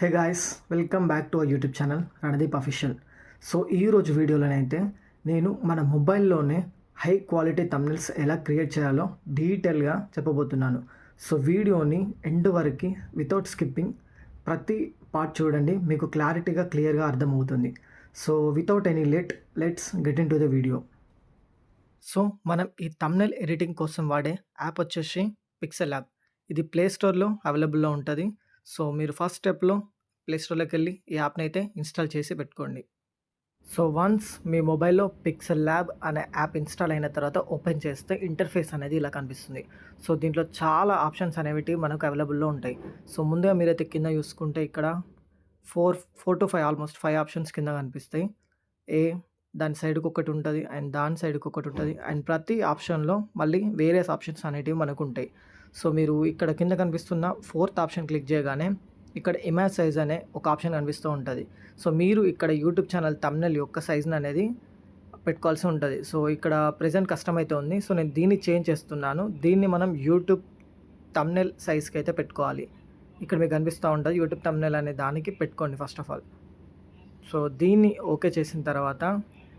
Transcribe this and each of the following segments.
Hey guys, welcome back to our YouTube channel Randeep official. So ఈరోజు వీడియోలోనైతే నేను మన మొబైల్లోనే high quality thumbnails ఎలా create చేయాలో డీటెయిల్గా చెప్పబోతున్నాను. సో వీడియోని ఎండ్ వరకు వితౌట్ స్కిప్పింగ్ ప్రతి పార్ట్ చూడండి, మీకు క్లారిటీగా క్లియర్గా అర్థమవుతుంది. So without any let's get in to the video. So మనం ఈ థంబ్నెయిల్ ఎడిటింగ్ కోసం వాడే యాప్ వచ్చేసి పిక్సెల్ యాప్. ఇది ప్లే స్టోర్లో అవైలబుల్లో ఉంటుంది. సో మీరు ఫస్ట్ స్టెప్లో ప్లే స్టోర్లోకి వెళ్ళి ఈ యాప్ని అయితే ఇన్స్టాల్ చేసి పెట్టుకోండి. సో వన్స్ మీ మొబైల్లో పిక్సెల్ ల్యాబ్ అనే యాప్ ఇన్స్టాల్ అయిన తర్వాత ఓపెన్ చేస్తే ఇంటర్ఫేస్ అనేది ఇలా కనిపిస్తుంది. సో దీంట్లో చాలా ఆప్షన్స్ అనేవి మనకు అవైలబుల్లో ఉంటాయి. సో ముందుగా మీరైతే కింద చూసుకుంటే ఇక్కడ 4 to 5 ఆల్మోస్ట్ 5 ఆప్షన్స్ కింద కనిపిస్తాయి. దాని సైడ్కి ఒకటి ఉంటుంది అండ్ దాని సైడ్కి ఒకటి ఉంటుంది అండ్ ప్రతి ఆప్షన్లో మళ్ళీ వేరియస్ ఆప్షన్స్ అనేటివి మనకు ఉంటాయి. సో మీరు ఇక్కడ కింద కనిపిస్తున్న 4th ఆప్షన్ క్లిక్ చేయగానే ఇక్కడ ఇమేజ్ సైజ్ అనే ఒక ఆప్షన్ కనిపిస్తూ ఉంటుంది. సో మీరు ఇక్కడ యూట్యూబ్ ఛానల్ థంబ్నెయిల్ యొక్క సైజ్ని అనేది పెట్టుకోవాల్సి ఉంటుంది. సో ఇక్కడ ప్రెజెంట్ కస్టమ్ అయితే ఉంది. సో నేను దీన్ని చేంజ్ చేస్తున్నాను. దీన్ని మనం యూట్యూబ్ థంబ్నెయిల్ సైజ్కి అయితే పెట్టుకోవాలి. ఇక్కడ మీకు కనిపిస్తూ ఉంటుంది యూట్యూబ్ థంబ్నెయిల్ అనే దానికి పెట్టుకోండి ఫస్ట్ ఆఫ్ ఆల్. సో దీన్ని ఓకే చేసిన తర్వాత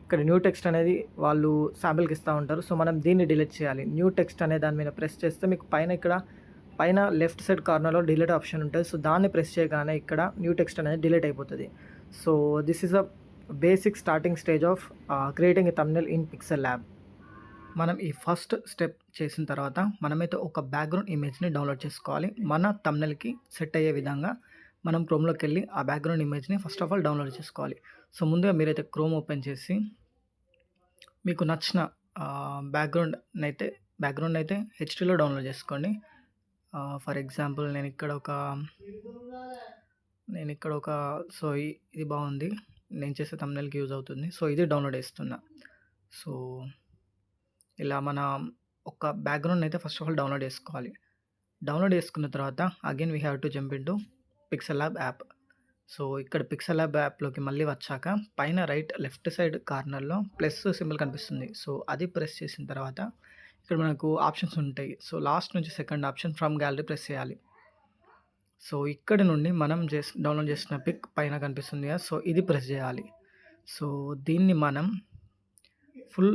ఇక్కడ న్యూ టెక్స్ట్ అనేది వాళ్ళు శాంపిల్కి ఇస్తూ ఉంటారు. సో మనం దీన్ని డిలీట్ చేయాలి. న్యూ టెక్స్ట్ అనే దాని మీద ప్రెస్ చేస్తే మీకు పైన లెఫ్ట్ సైడ్ కార్నర్లో డిలీట్ ఆప్షన్ ఉంటుంది. సో దాన్ని ప్రెస్ చేయగానే ఇక్కడ న్యూ టెక్స్ట్ అనేది డిలీట్ అయిపోతుంది. So this is a basic starting stage of creating a thumbnail in pixel lab. మనం ఈ ఫస్ట్ స్టెప్ చేసిన తర్వాత మనమైతే ఒక బ్యాక్గ్రౌండ్ ఇమేజ్ని డౌన్లోడ్ చేసుకోవాలి. మన థంబ్నెయిల్కి సెట్ అయ్యే విధంగా మనం క్రోమ్లోకి వెళ్ళి ఆ బ్యాక్గ్రౌండ్ ఇమేజ్ని ఫస్ట్ ఆఫ్ ఆల్ డౌన్లోడ్ చేసుకోవాలి. సో ముందుగా మీరైతే క్రోమ్ ఓపెన్ చేసి మీకు నచ్చిన బ్యాక్గ్రౌండ్ అయితే హెచ్డీలో డౌన్లోడ్ చేసుకోండి. ఫర్ ఎగ్జాంపుల్ నేను ఇక్కడ ఒక సో ఇది బాగుంది, నేను చేసే థంబ్నెయిల్కి యూజ్ అవుతుంది. సో ఇది డౌన్లోడ్ చేస్తున్నా. సో ఇలా మన ఒక బ్యాక్గ్రౌండ్ అయితే ఫస్ట్ ఆఫ్ ఆల్ డౌన్లోడ్ చేసుకోవాలి. డౌన్లోడ్ చేసుకున్న తర్వాత again we have to jump in to pixel lab app. So ఇక్కడ పిక్సెల్ ల్యాబ్ యాప్లోకి మళ్ళీ వచ్చాక పైన లెఫ్ట్ సైడ్ కార్నర్లో ప్లస్ సింబల్ కనిపిస్తుంది. సో అది ప్రెస్ చేసిన తర్వాత ఇక్కడ మనకు ఆప్షన్స్ ఉంటాయి. సో లాస్ట్ నుంచి second option from gallery press చేయాలి. సో ఇక్కడ నుండి మనం డౌన్లోడ్ చేసిన పిక్ పైన కనిపిస్తుంది కదా, సో ఇది ప్రెస్ చేయాలి. సో దీన్ని మనం ఫుల్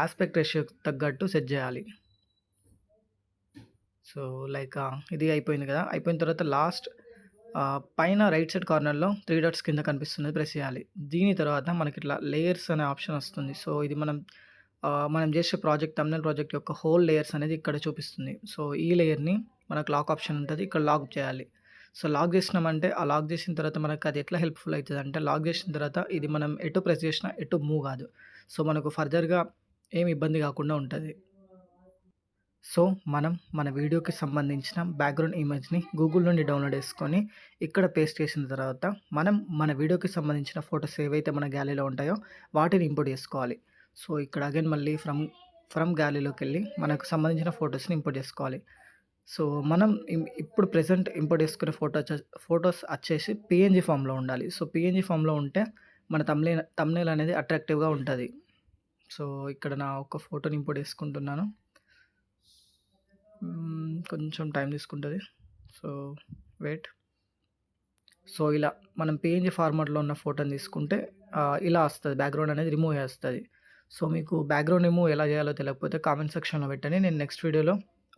ఆస్పెక్ట్ రేషియో తగ్గట్టు సెట్ చేయాలి. సో లైక్ ఇది అయిపోయింది కదా. అయిపోయిన తర్వాత లాస్ట్ పైన రైట్ సైడ్ కార్నర్లో 3 డాట్స్ కింద కనిపిస్తుంది, ప్రెస్ చేయాలి. దీని తర్వాత మనకి ఇట్లా లేయర్స్ అనే ఆప్షన్ వస్తుంది. సో ఇది మనం చేసే థంబ్నెయిల్ ప్రాజెక్ట్ యొక్క హోల్ లేయర్స్ అనేది ఇక్కడ చూపిస్తుంది. సో ఈ లేయర్ని మనకు లాక్ ఆప్షన్ ఉంటుంది, ఇక్కడ లాక్ చేయాలి. సో లాక్ చేసినామంటే ఆ లాక్ చేసిన తర్వాత మనకు అది ఎట్లా హెల్ప్ఫుల్ అవుతుంది అంటే, లాక్ చేసిన తర్వాత ఇది మనం ఎటు ప్రెస్ చేసినా ఎటు మూవ్ కాదు. సో మనకు ఫర్దర్గా ఏమి ఇబ్బంది కాకుండా ఉంటుంది. సో మనం మన వీడియోకి సంబంధించిన బ్యాక్గ్రౌండ్ ఇమేజ్ని గూగుల్ నుండి డౌన్లోడ్ చేసుకొని ఇక్కడ పేస్ట్ చేసిన తర్వాత మనం మన వీడియోకి సంబంధించిన ఫొటోస్ ఏవైతే మన గ్యాలరీలో ఉంటాయో వాటిని ఇంపోర్ట్ చేసుకోవాలి. సో ఇక్కడ అగైన్ మళ్ళీ ఫ్రమ్ గ్యాలరీలోకి వెళ్ళి మనకు సంబంధించిన ఫొటోస్ని ఇంపోర్ట్ చేసుకోవాలి. సో మనం ఇప్పుడు ప్రెజెంట్ ఇంపోర్ట్ చేసుకునే ఫొటోస్ వచ్చేసి పిఎన్జీ ఫామ్లో ఉండాలి. సో పిఎన్జీ ఫామ్లో ఉంటే మన థంబ్నెయిల్ అనేది అట్రాక్టివ్గా ఉంటుంది. సో ఇక్కడ నా ఒక ఫోటోని ఇంపోర్ట్ చేసుకుంటున్నాను. కొంచెం టైం తీసుకుంటుంది. So wait. సో ఇలా మనం పిఎన్జీ ఫార్మాట్లో ఉన్న ఫోటోని తీసుకుంటే ఇలా వస్తుంది, బ్యాక్గ్రౌండ్ అనేది రిమూవ్ చేస్తుంది. సో మీకు బ్యాక్గ్రౌండ్ రిమూవ్ ఎలా చేయాలో తెలియకపోతే కామెంట్ సెక్షన్లో పెట్టండి. నేను నెక్స్ట్ వీడియోలో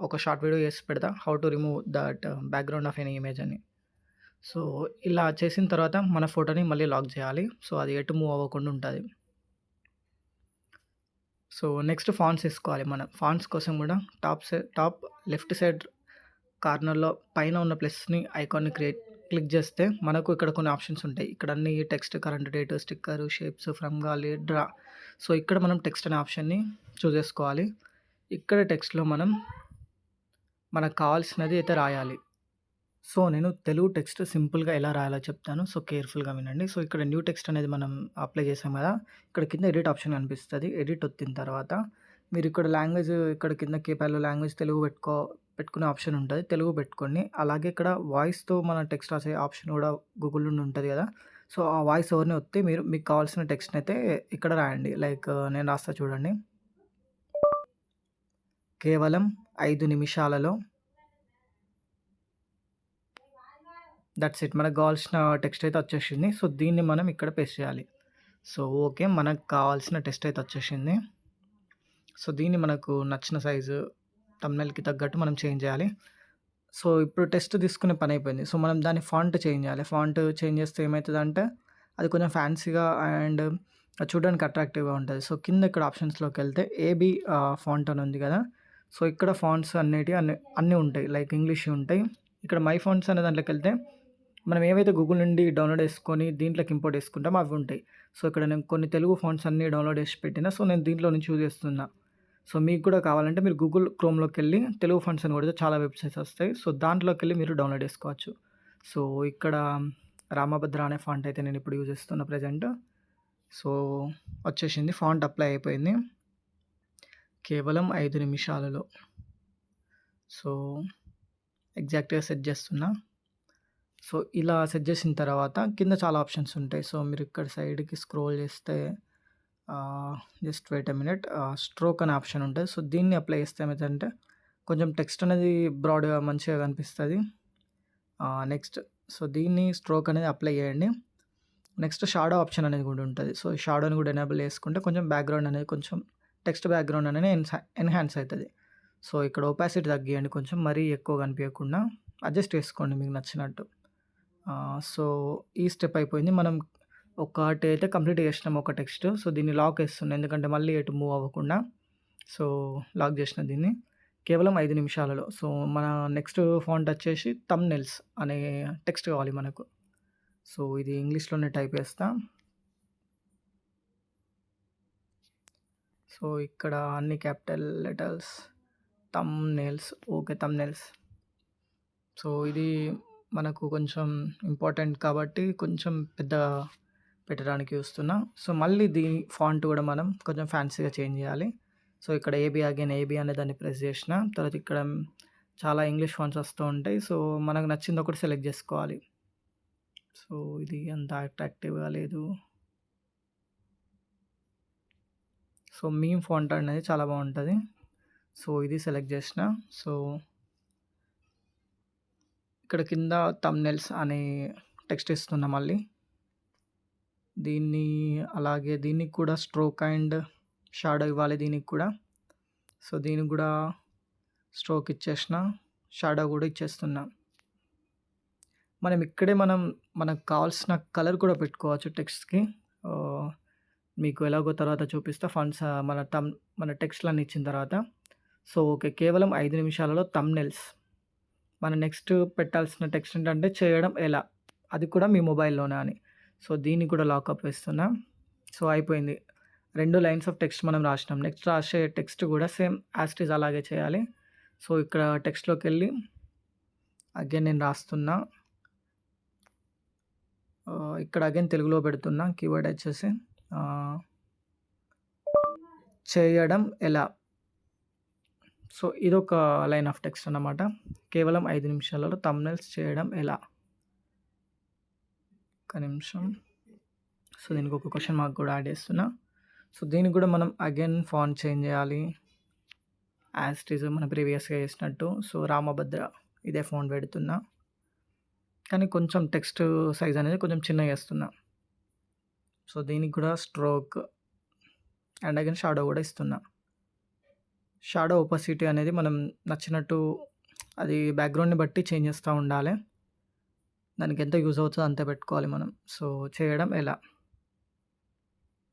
ఒక షార్ట్ వీడియో చేసి పెడతా, how to remove that background of any image అని. సో ఇలా చేసిన తర్వాత మన ఫోటోని మళ్ళీ లాక్ చేయాలి. సో అది ఎటు మూవ్ అవ్వకుండా ఉంటుంది. సో నెక్స్ట్ ఫాంట్స్ వేసుకోవాలి. మనం ఫాంట్స్ కోసం కూడా టాప్ లెఫ్ట్ సైడ్ కార్నర్లో పైన ఉన్న ప్లస్ని ఐకాన్ని క్లిక్ చేస్తే మనకు ఇక్కడ కొన్ని ఆప్షన్స్ ఉంటాయి. ఇక్కడ అన్ని text, current date, sticker, shapes, from gallery, draw. So ఇక్కడ మనం టెక్స్ట్ అనే ఆప్షన్ని చూస్ చేసుకోవాలి. ఇక్కడ టెక్స్ట్లో మనకు కావాల్సినది అయితే రాయాలి. సో నేను తెలుగు టెక్స్ట్ సింపుల్గా ఎలా రాయాలో చెప్తాను. సో కేర్ఫుల్గా వినండి. సో ఇక్కడ న్యూ టెక్స్ట్ అనేది మనం అప్లై చేసాం కదా, ఇక్కడ కింద ఎడిట్ ఆప్షన్ కనిపిస్తుంది. ఎడిట్ వచ్చిన తర్వాత మీరు ఇక్కడ లాంగ్వేజ్, ఇక్కడ కింద కీప్యాడ్లో లాంగ్వేజ్ తెలుగు పెట్టుకునే ఆప్షన్ ఉంటుంది, తెలుగు పెట్టుకోండి. అలాగే ఇక్కడ వాయిస్తో మన టెక్స్ట్ రాసే ఆప్షన్ కూడా గూగుల్ నుండి ఉంటుంది కదా. సో ఆ వాయిస్ ఓవర్ని వస్తే మీకు కావాల్సిన టెక్స్ట్ని అయితే ఇక్కడ రాయండి. లైక్ నేను రాస్తా చూడండి. కేవలం 5 నిమిషాలలో దట్స్ ఇట్. మనకు కావాల్సిన టెక్స్ట్ అయితే వచ్చేసింది. సో, దీన్ని మనం ఇక్కడ పేస్ట్ చేయాలి. So, okay. మనకు కావాల్సిన టెక్స్ట్ అయితే వచ్చేసింది. సో, దీన్ని మనకు నచ్చిన సైజు థంబ్‌నెయిల్‌కి తగ్గట్టు మనం చేంజ్ చేయాలి. సో, ఇప్పుడు టెక్స్ట్ తీసుకునే పని అయిపోయింది. సో, మనం దాని ఫాంట్ చేంజ్ చేయాలి. ఫాంట్ చేంజ్ చేస్తే ఏమైతదంటే, అది కొంచెం ఫ్యాన్సీగా అండ్ చూడడానికి అట్రాక్టివ్‌గా ఉంటది. సో, కింద ఇక్కడ ఆప్షన్స్‌లోకెళ్తే ఏబీ ఫాంట్ అని ఉంది కదా! సో, ఇక్కడ ఫాంట్స్ అన్నిటియి అన్నీ ఉంటాయి. లైక్ ఇంగ్లీష్‌వి ఉంటాయి. ఇక్కడ మై ఫాంట్స్ అనే దాంట్లోకెళ్తే మనం ఏవైతే గూగుల్ నుండి డౌన్‌లోడ్ చేసుకొని దీంట్లోకి ఇంపోర్ట్ చేసుకుంటామో అవి ఉంటాయి. సో, ఇక్కడ నేను కొన్ని తెలుగు ఫాంట్స్ అన్నీ డౌన్‌లోడ్ చేసి పెట్టినా. సో, నేను దీంట్లో నుంచి చూజ్ చేస్తున్నా. సో, మీకు కూడా కావాలంటే మీరు గూగుల్ క్రోమ్‌లోకెళ్ళి తెలుగు ఫాంట్స్ అని కొడితే చాలా వెబ్‌సైట్స్ వస్తాయి. సో, దాంట్లోకెళ్ళి మీరు డౌన్‌లోడ్ చేసుకోవచ్చు. సో, ఇక్కడ రామభద్ర అనే ఫాంట్ అయితే నేను ఇప్పుడు యూజ్ చేస్తున్నా ప్రెజెంట్. సో, వచ్చేసింది. ఫాంట్ అప్లై అయిపోయింది. కేవలం 5 నిమిషాలలో. సో, ఎగ్జాక్ట్‌గా సెట్ చేస్తున్నా. సో, ఇలా సెట్ చేసిన తర్వాత కింద చాలా ఆప్షన్స్ ఉంటాయి. సో, మీరు ఇక్కడ సైడ్‌కి స్క్రోల్ చేస్తే just wait a minute. Stroke అనే ఆప్షన్ ఉంటది. సో, దీన్ని అప్లై చేస్తే ఏమైతదంటే కొంచెం టెక్స్ట్ అనేది బ్రాడ్‌గా మంచిగా కనిపిస్తది. నెక్స్ట్ సో, దీన్ని స్ట్రోక్ అనేది అప్లై చేయండి. నెక్స్ట్ షాడో ఆప్షన్ అనేది కూడా ఉంటది. సో, ఈ షాడోని కూడా ఎనేబుల్ చేసుకుంటే కొంచెం బ్యాక్‌గ్రౌండ్ అనేది కొంచెం టెక్స్ట్ బ్యాక్‌గ్రౌండ్ అనేది ఎన్హాన్స్ అయితది. సో, ఇక్కడ ఒపాసిటీ తగ్గియండి కొంచెం మరీ ఎక్కువ కనిపియకుండా అడ్జస్ట్ చేసుకోండి మీకు నచ్చినట్టు. సో, ఈ స్టెప్ అయిపోయింది. మనం ఒకటి అయితే కంప్లీట్ చేసినాం ఒక టెక్స్ట్. సో, దీన్ని లాక్ ఏస్తున్నా. ఎందుకంటే మళ్ళీ ఎటు మూవ్ అవ్వకుండా. సో, లాక్ చేసిన దీన్ని. కేవలం 5 నిమిషాలలో. సో, మన నెక్స్ట్ ఫాంట్ వచ్చేసి థంబ్‌నెయిల్స్ అనే టెక్స్ట్ కావాలి మనకు. సో, ఇది ఇంగ్లీష్‌లోనే టైప్ చేస్తా. సో, ఇక్కడ అన్ని capital letters thumbnails. Okay. Thumbnails. So, ఇది మనకు కొంచెం ఇంపార్టెంట్ కాబట్టి కొంచెం పెద్దగా పెట్టడానికి చూస్తున్నా. సో, మళ్ళీ దీని ఫాంట్ కూడా మనం కొంచెం ఫ్యాన్సీగా చేంజ్ చేయాలి. సో, ఇక్కడ ఏబీ అగైన్ ఏబీ అనే దాన్ని ప్రెస్ చేసిన తర్వాత ఇక్కడ చాలా ఇంగ్లీష్ ఫాంట్స్ వస్తూ ఉంటాయి. సో, మనకు నచ్చింది ఒకటి సెలెక్ట్ చేసుకోవాలి. సో, ఇది అంత అట్రాక్టివ్‌గా లేదు. సో, మీమ్ ఫాంట్ అనేది చాలా బావుంటది. సో, ఇది సెలెక్ట్ చేసిన. సో, ఇక్కడ కింద థంబ్‌నెయిల్స్ అనే టెక్స్ట్ ఇస్తున్నా మళ్ళీ. అలాగే దీనికి కూడా స్ట్రోక్ అండ్ షాడో ఇవ్వాలి దీనికి కూడా. సో, దీనికి కూడా స్ట్రోక్ ఇచ్చేసిన. షాడో కూడా ఇచ్చేస్తున్నా. మనం ఇక్కడే మనకు కావాల్సిన కలర్ కూడా పెట్టుకోవచ్చు టెక్స్ట్‌కి. మీకు ఎలాగో తర్వాత చూపిస్తా ఫాంట్స్ మన టెక్స్ట్‌లన్నీ ఇచ్చిన తర్వాత. So, okay. కేవలం 5 నిమిషాలలో థంబ్‌నెయిల్స్. మనం నెక్స్ట్ పెట్టాల్సిన టెక్స్ట్ ఏంటంటే చేయడం ఎలా? అది కూడా మీ మొబైల్‌లోనే అని. సో, దీన్ని కూడా లాకప్ వేస్తున్నా. సో, అయిపోయింది. 2 లైన్స్ ఆఫ్ టెక్స్ట్ మనం రాసినాం. నెక్స్ట్ రాసే టెక్స్ట్ కూడా సేమ్ యాజ్ ఇట్ ఈజ్ అలాగే చేయాలి. సో, ఇక్కడ టెక్స్ట్‌లోకెళ్ళి అగైన్ నేను రాస్తున్నా. ఇక్కడ అగైన్ తెలుగులో పెడుతున్నా. కీవర్డ్ వచ్చేసి చేయడం ఎలా? సో, ఇదొక లైన్ ఆఫ్ టెక్స్ట్ అన్నమాట. కేవలం 5 నిమిషాలలో థంబ్‌నెయిల్స్ చేయడం ఎలా? ఒక్క నిమిషం. సో, దీనికి ఒక క్వెషన్ మార్క్ కూడా యాడ్ చేస్తున్నా. సో, దీనికి కూడా మనం అగైన్ ఫాంట్ చేంజ్ చేయాలి. యాజ్ ఇట్ ఈజ్ మనం ప్రీవియస్‌గా చేసినట్టు. సో, రామభద్ర ఇదే ఫాంట్ పెడుతున్నా. కానీ కొంచెం టెక్స్ట్ సైజ్ అనేది కొంచెం చిన్నగా చేస్తున్నా. సో, దీనికి కూడా స్ట్రోక్ అండ్ అగైన్ షాడో కూడా ఇస్తున్నా. షాడో ఒపాసిటీ అనేది మనం నచ్చినట్టు అది బ్యాక్‌గ్రౌండ్‌ని బట్టి చేంజ్ చేస్తా ఉండాలి. దానికి ఎంత యూజ్ అవుతదో అంతే పెట్టుకోవాలి మనం. సో, చేయడం ఎలా?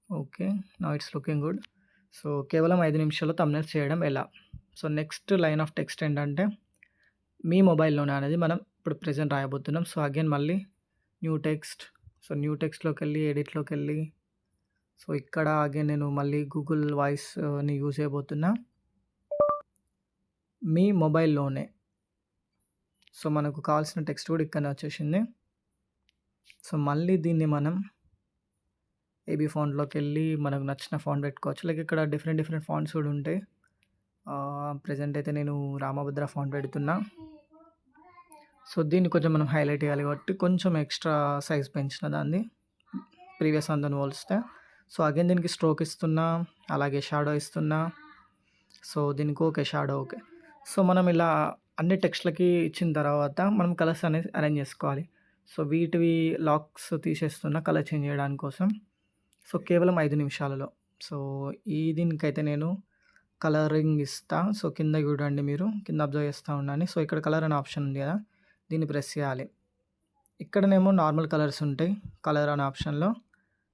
Okay. Now it's looking good. So, కేవలం 5 నిమిషాల్లో థంబ్‌నెయిల్స్ చేయడం ఎలా? So, next line of text ఏంటంటే మీ మొబైల్‌లోనే అనేది మనం ఇప్పుడు ప్రెజెంట్ రాయబోతున్నాం. సో, అగైన్ మళ్ళీ న్యూ టెక్స్ట్. సో, న్యూ టెక్స్ట్‌లోకెళ్ళి ఎడిట్‌లోకెళ్ళి సో, ఇక్కడ అగైన్ నేను మళ్ళీ గూగుల్ వాయిస్‌ని యూజ్ చేయబోతున్నా. మీ మొబైల్‌లోనే. సో, మనకు కావాల్సిన టెక్స్ట్ కూడా ఇక్కడనే వచ్చేసింది. సో, మళ్ళీ దీన్ని మనం ఏబీ ఫాంట్‌లోకెళ్ళి మనకు నచ్చిన ఫాంట్ పెట్టుకోవచ్చు. లైక్ ఇక్కడ డిఫరెంట్ ఫాంట్స్ కూడా ఉంటాయి. ప్రెజెంట్ అయితే నేను రామభద్ర ఫాంట్ పెడుతున్నా. సో, దీన్ని కొంచెం మనం హైలైట్ చేయాలి కాబట్టి కొంచెం ఎక్స్ట్రా సైజ్ పెంచిన దాన్ని ప్రీవియస్ దాంతోని పోలిస్తే. సో, అగైన్ దీనికి స్ట్రోక్ ఇస్తున్నా. అలాగే షాడో ఇస్తున్నా. సో, దీనికి ఓకే. Shadow okay. సో, మనం ఇలా అన్ని టెక్స్ట్‌లకి ఇచ్చిన తర్వాత మనం కలర్స్ అనేది అరేంజ్ చేసుకోవాలి. సో వీటివి లాక్స్ తీసేస్తున్నా కలర్ చేంజ్ చేయడానికి కోసం. సో కేవలం 5 నిమిషాలలో. సో దీనికైతే నేను కలరింగ్ ఇస్తా. సో కింద చూడండి మీరు. కింద అబ్జర్వ్ చేస్తా ఉండండి. సో ఇక్కడ కలర్ అనే ఆప్షన్ ఉంది కదా! దీన్ని ప్రెస్ చేయాలి. ఇక్కడనేమో నార్మల్ కలర్స్ ఉంటాయి. కలర్ అనే ఆప్షన్‌లో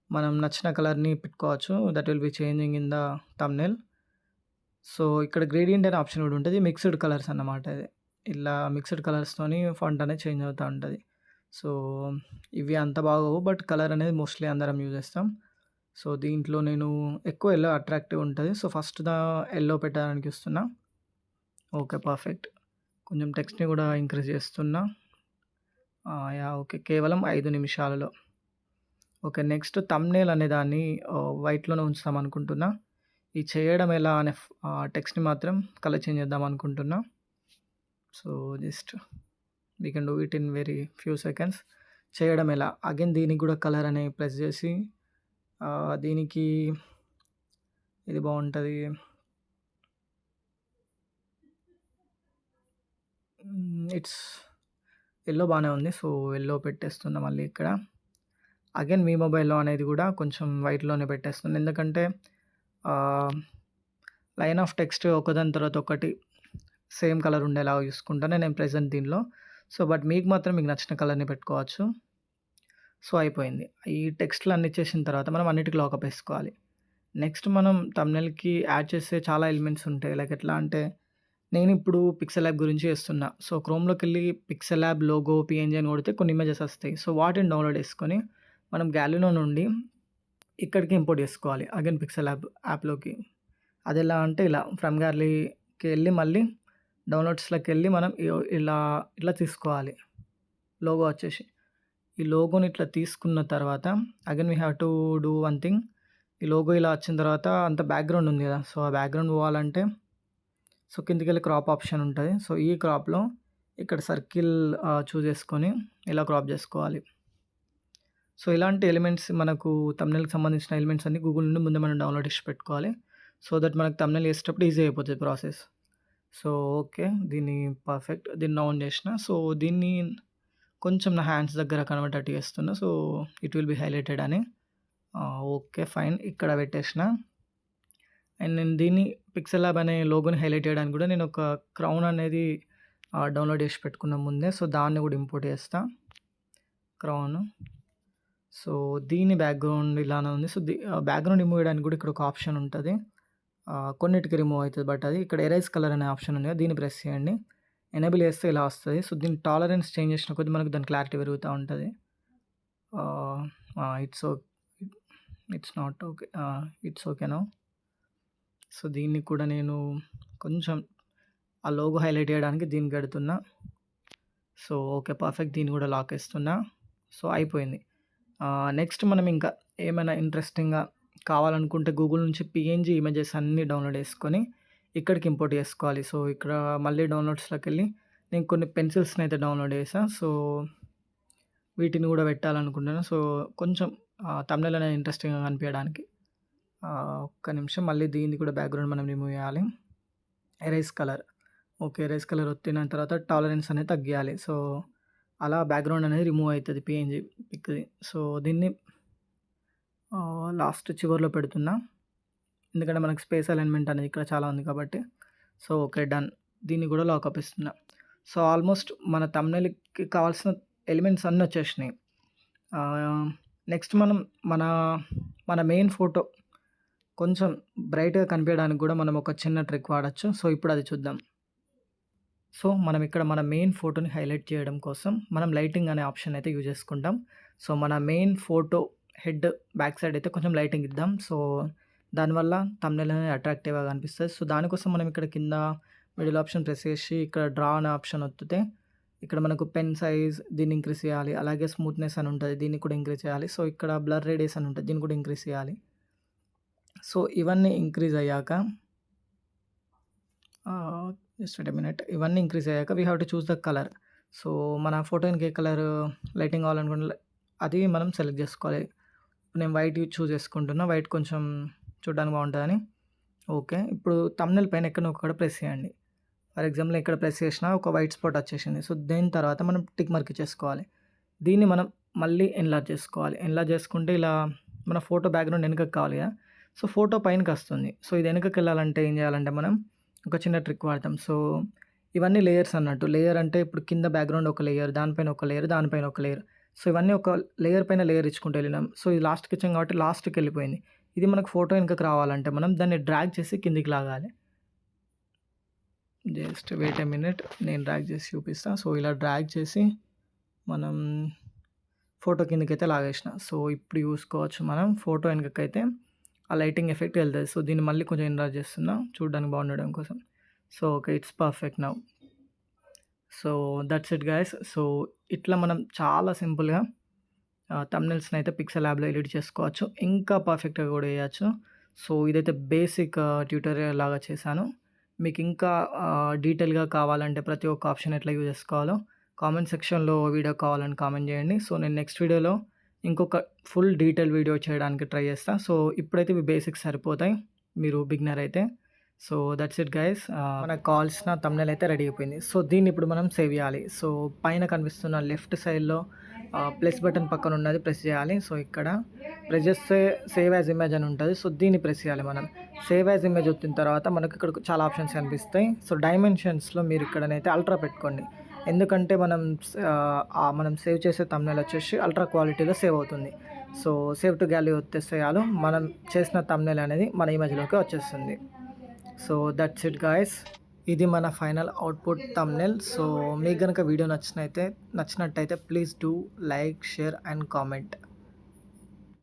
మనం నచ్చిన కలర్‌ని పెట్టుకోవచ్చు. That will be changing in the thumbnail. So ఇక్కడ గ్రేడియంట్ అనే ఆప్షన్ కూడా ఉంటది. మిక్స్డ్ కలర్స్ అన్నమాట ఇది. ఇలా మిక్స్డ్ కలర్స్‌తోని ఫాంట్ అనేది చేంజ్ అవుతా ఉంటది. సో ఇవి అంత బాగోవు. బట్ కలర్ అనేది మోస్ట్‌లీ అందరం యూజ్ చేస్తాం. సో దీంట్లో నేను ఎక్కువ యెల్లో అట్రాక్టివ్ ఉంటది. సో ఫస్ట్ యెల్లో పెట్టడానికి ఇస్తున్నా. ఓకే. పర్ఫెక్ట్. కొంచెం టెక్స్ట్‌ని కూడా ఇంక్రీజ్ చేస్తున్నా. యాహ్! ఓకే. కేవలం 5 నిమిషాలలో. ఓకే. నెక్స్ట్ థంబ్‌నెయిల్ అనే దాన్ని వైట్‌లోనే ఉంచుదాం అనుకుంటున్నా. ఈ చేయడం ఎలా అనే టెక్స్ట్‌ని మాత్రం కలర్ చేంజ్ చేద్దాం అనుకుంటున్నా. So just we can do it in very few seconds. చేయడం ఎలా? అగైన్ దీనికి కూడా కలర్ అని ప్రెస్ చేసి దీనికి ఇది బావుంటది. ఇట్స్ యెల్లో బానే ఉంది. సో యెల్లో పెట్టేస్తున్నా మళ్ళీ ఇక్కడ. అగైన్ మీ మొబైల్‌లో అనేది కూడా కొంచెం వైట్‌లోనే పెట్టేస్తున్నా. ఎందుకంటే లైన్ ఆఫ్ టెక్స్ట్ ఒకదాని తర్వాత ఒకటి సేమ్ కలర్ ఉండేలాగా చూసుకుంటాను నేను ప్రెజెంట్ దీనిలో. సో బట్ మీకు మాత్రం మీకు నచ్చిన కలర్‌ని పెట్టుకోవచ్చు. సో అయిపోయింది. ఈ టెక్స్ట్‌లన్నీ ఇచ్చేసిన తర్వాత మనం అన్నిటికి లాకప్ ఏసుకోవాలి. నెక్స్ట్ మనం థంబ్‌నెయిల్‌కి యాడ్ చేసే చాలా ఎలిమెంట్స్ ఉంటాయి. లైక్ ఎట్లా అంటే నేనిప్పుడు పిక్సెల్ ల్యాబ్ గురించి చేస్తున్నా. సో క్రోమ్‌లోకెళ్ళి పిక్సెల్ ల్యాబ్ లోగో, పీఎన్‌జీ అని కొడితే కొన్ని ఇమేజెస్ వస్తాయి. సో వాటిని డౌన్‌లోడ్ చేసుకొని మనం గ్యాలరీలో నుండి ఇక్కడికి ఇంపోర్ట్ చేసుకోవాలి. అగైన్ పిక్సెల్ ల్యాబ్ యాప్‌లోకి. అదెలా అంటే ఇలా ఫ్రమ్ గ్యాలరీకెళ్ళి మళ్ళీ డౌన్‌లోడ్స్‌లోకెళ్ళి మనం ఇట్లా తీసుకోవాలి. లోగో వచ్చేసి. ఈ లోగోని ఇట్లా తీసుకున్న తర్వాత again we have to do one thing. ఈ లోగో ఇలా వచ్చిన తర్వాత అంత బ్యాక్‌గ్రౌండ్ ఉంది కదా! సో ఆ బ్యాక్‌గ్రౌండ్ పోవాలంటే సో కిందకెళ్ళి క్రాప్ ఆప్షన్ ఉంటది. సో ఈ క్రాప్‌లో ఇక్కడ సర్కిల్ చూజ్ చేసుకొని ఇలా క్రాప్ చేసుకోవాలి. సో ఇలాంటి ఎలిమెంట్స్ మనకు థంబ్‌నెయిల్‌కి సంబంధించిన ఎలిమెంట్స్ అన్నీ గూగుల్ నుండి ముందే మనం డౌన్‌లోడ్ చేసి పెట్టుకోవాలి. సో దట్ మనకు థంబ్‌నెయిల్ చేసేటప్పుడు ఈజీ అయిపోతది ప్రాసెస్. So okay. దీన్ని పర్ఫెక్ట్. దీన్ని ఆన్ చేసిన. సో దీన్ని కొంచెం నా హ్యాండ్స్ దగ్గర కనబడేటట్టు చేస్తున్నా. So it will be highlighted అని. ఓకే. ఫైన్. ఇక్కడ పెట్టేసిన. అండ్ నేను దీన్ని పిక్సెల్ ల్యాబ్ అనే లోగోని హైలైట్ చేయడానికి కూడా నేను ఒక క్రౌన్ అనేది డౌన్‌లోడ్ చేసి పెట్టుకున్నా ముందే. సో దాన్ని కూడా ఇంపోర్ట్ చేస్తా. క్రౌన్. సో దీని బ్యాక్‌గ్రౌండ్ ఇలానే ఉంది. సో బ్యాక్‌గ్రౌండ్ రిమూవ్ చేయడానికి కూడా ఇక్కడ ఒక ఆప్షన్ ఉంటది. కొన్నిటికి రిమూవ్ అయితది. బట్ అది ఇక్కడ ఎరేజ్ కలర్ అనే ఆప్షన్ ఉంది కదా! దీన్ని ప్రెస్ చేయండి. ఎనేబుల్ చేస్తే ఇలా వస్తది. సో దీని టాలరెన్స్ చేంజ్ చేసిన కొద్దీ మనకు దాని క్లారిటీ పెరుగుతా ఉంటది. It's it's not okay. It's okay now. So దీన్ని కూడా నేను కొంచెం ఆ లోగో హైలైట్ చేయడానికి దీనికి పెడుతున్నా. So okay. పర్ఫెక్ట్. దీన్ని కూడా లాక్ ఏస్తున్నా. సో అయిపోయింది. నెక్స్ట్ మనం ఇంకా ఏమైనా ఇంట్రెస్టింగ్‌గా కావాలనుకుంటే గూగుల్ నుంచి పీఎన్‌జీ ఇమేజెస్ అన్నీ డౌన్‌లోడ్ చేసుకొని ఇక్కడికి ఇంపోర్ట్ చేసుకోవాలి. సో ఇక్కడ మళ్ళీ డౌన్‌లోడ్స్‌లోకెళ్ళి నేను కొన్ని పెన్సిల్స్‌ని అయితే డౌన్‌లోడ్ చేశా. సో వీటిని కూడా పెట్టాలనుకుంటున్నా. సో కొంచెం థంబ్‌నెయిల్ అనేది ఇంట్రెస్టింగ్‌గా కనిపియడానికి. ఒక్క నిమిషం. మళ్ళీ దీన్ని కూడా బ్యాక్‌గ్రౌండ్ మనం రిమూవ్ చేయాలి. Erase colour. Okay. Erase colour ఒత్తిన తర్వాత టాలరెన్స్ అనేది తగ్గియాలి. సో అలా బ్యాక్‌గ్రౌండ్ అనేది రిమూవ్ అయితది పీఎన్‌జీ పిక్‌ది. సో దీన్ని లాస్ట్ చివర్లో పెడుతున్నా. ఎందుకంటే మనకు స్పేస్ అలైన్‌మెంట్ అనేది ఇక్కడ చాలా ఉంది కాబట్టి. So okay. డన్. దీన్ని కూడా లాకప్ ఇస్తున్నా. సో ఆల్మోస్ట్ మన థంబ్‌నెయిల్‌కి కావాల్సిన ఎలిమెంట్స్ అన్నీ వచ్చేసినాయి. నెక్స్ట్ మనం మన మెయిన్ ఫోటో కొంచెం బ్రైట్‌గా కనిపియడానికి కూడా మనం ఒక చిన్న ట్రిక్ వాడొచ్చు. సో ఇప్పుడు అది చూద్దాం. సో మనం ఇక్కడ మన మెయిన్ ఫోటోని హైలైట్ చేయడం కోసం మనం లైటింగ్ అనే ఆప్షన్ అయితే యూజ్ చేసుకుంటాం. సో మన main photo head back side అయితే కొంచెం లైటింగ్ ఇద్దాం. సో దానివల్ల థంబ్‌నెయిల్ అనేది అట్రాక్టివ్‌గా కనిపిస్తది. సో దానికోసం మనం ఇక్కడ కింద మిడిల్ ఆప్షన్ ప్రెస్ చేసి ఇక్కడ డ్రా అనే ఆప్షన్ ఒత్తితే ఇక్కడ మనకు పెన్ సైజ్ దీన్ని ఇంక్రీజ్ చేయాలి. అలాగే స్మూత్‌నెస్ అని ఉంటది. దీన్ని కూడా ఇంక్రీజ్ చేయాలి. సో ఇక్కడ బ్లర్ రేడియస్ అని ఉంటది. దీన్ని కూడా ఇంక్రీజ్ చేయాలి. సో ఇవన్నీ ఇంక్రీజ్ అయ్యాక జస్ట్ వెయిట్ ఎ మినిట్. ఇవన్నీ ఇంక్రీజ్ అయ్యాక we have to choose the colour. So మన ఫోటోకి ఏ కలర్ లైటింగ్ కావాలనుకుంటే అది మనం సెలెక్ట్ చేసుకోవాలి. నేను వైట్ చూజ్ చేసుకుంటున్నా. వైట్ కొంచెం చూడడానికి బాగుంటుందని. ఓకే. ఇప్పుడు థంబ్‌నెయిల్ పైన ఎక్కడనో ఒక ప్రెస్ చేయండి. ఫర్ ఎగ్జాంపుల్ ఇక్కడ ప్రెస్ చేసినా ఒక వైట్ స్పాట్ వచ్చేసింది. సో దీని తర్వాత మనం టిక్ మార్క్ ఇచ్చేసుకోవాలి. దీన్ని మనం మళ్ళీ ఎన్లార్జ్ చేసుకోవాలి. ఎన్లార్జ్ చేసుకుంటే ఇలా మన ఫోటో బ్యాక్‌గ్రౌండ్ వెనకకి కావాలి కదా! So, photo పైనకొస్తుంది. సో, ఇది వెనకకెళ్ళాలంటే ఏం చేయాలంటే మనం ఒక చిన్న ట్రిక్ వాడతాం. సో, ఇవన్నీ లేయర్స్ అన్నట్టు. లేయర్ అంటే ఇప్పుడు కింద బ్యాక్‌గ్రౌండ్ ఒక లేయర్, దానిపైన ఒక లేయర్, దానిపైన ఒక లేయర్. సో, ఇవన్నీ ఒక లేయర్ పైన లేయర్ ఇచ్చుకుంటూ వెళ్ళినాం. సో, ఇది లాస్ట్‌కిచ్చాం కాబట్టి లాస్ట్‌కెళ్ళిపోయింది. ఇది మనకు ఫోటో వెనకకి రావాలంటే మనం దాన్ని డ్రాగ్ చేసి కిందికి లాగాలి. Just wait a minute. నేను డ్రాగ్ చేసి చూపిస్తా. సో, ఇలా డ్రాగ్ చేసి మనం ఫోటో కిందకైతే లాగేసిన. సో, ఇప్పుడు చూసుకోవచ్చు మనం ఫోటో వెనకకైతే ఆ లైటింగ్ ఎఫెక్ట్ వెళ్తది. సో, దీన్ని మళ్ళీ కొంచెం ఎన్లార్జ్ చేస్తున్నా చూడడానికి బాగుండడం కోసం. So, okay. It's perfect now. So, that's it guys. So, ఇట్లా మనం చాలా సింపుల్‌గా థంబ్‌నెయిల్స్‌ని అయితే పిక్సెల్ ల్యాబ్‌లో ఎడిట్ చేసుకోవచ్చు. ఇంకా పర్ఫెక్ట్‌గా కూడా చేయొచ్చు. సో, ఇదైతే బేసిక్ ట్యూటోరియల్ లాగా చేశాను. మీకు ఇంకా డీటెయిల్‌గా కావాలంటే ప్రతి ఒక్క ఆప్షన్ ఎట్లా యూజ్ చేసుకోవాలో కామెంట్ సెక్షన్‌లో వీడియో కావాలని కామెంట్ చేయండి. సో, నేను నెక్స్ట్ వీడియోలో ఇంకొక ఫుల్ డీటెయిల్ వీడియో చేయడానికి ట్రై చేస్తా. సో, ఇప్పుడైతే ఇవి బేసిక్స్ సరిపోతాయి. మీరు బిగినర్ అయితే. So, that's it guys. మనకు కావాల్సిన థంబ్‌నెయిల్ అయితే రెడీ అయిపోయింది. సో, దీన్ని ఇప్పుడు మనం సేవ్ చేయాలి. సో, పైన కనిపిస్తున్న లెఫ్ట్ సైడ్‌లో ప్లస్ బటన్ పక్కన ఉన్నది ప్రెస్ చేయాలి. సో, ఇక్కడ ప్రెస్ చేస్తే సేవ్ యాజ్ ఇమేజ్ అని ఉంటది. సో, దీన్ని ప్రెస్ చేయాలి మనం. సేవ్ యాజ్ ఇమేజ్ వచ్చిన తర్వాత మనకు ఇక్కడ చాలా ఆప్షన్స్ కనిపిస్తాయి. సో, డైమెన్షన్స్‌లో మీరు ఇక్కడనైతే అల్ట్రా పెట్టుకోండి. ఎందుకంటే మనం సేవ్ చేసే థంబ్‌నెయిల్ వచ్చేసి అల్ట్రా క్వాలిటీలో సేవ్ అవుతుంది. సో, సేవ్ టు గ్యాలరీ వచ్చేస్తే చాలు మనం చేసిన థంబ్‌నెయిల్ అనేది మన ఇమేజ్‌లోకి వచ్చేస్తుంది. So, that's it guys. ఇది మన ఫైనల్ అవుట్‌పుట్ థంబ్‌నెయిల్. సో, మీకు గనుక వీడియో నచ్చినట్టయితే please do like, share and comment.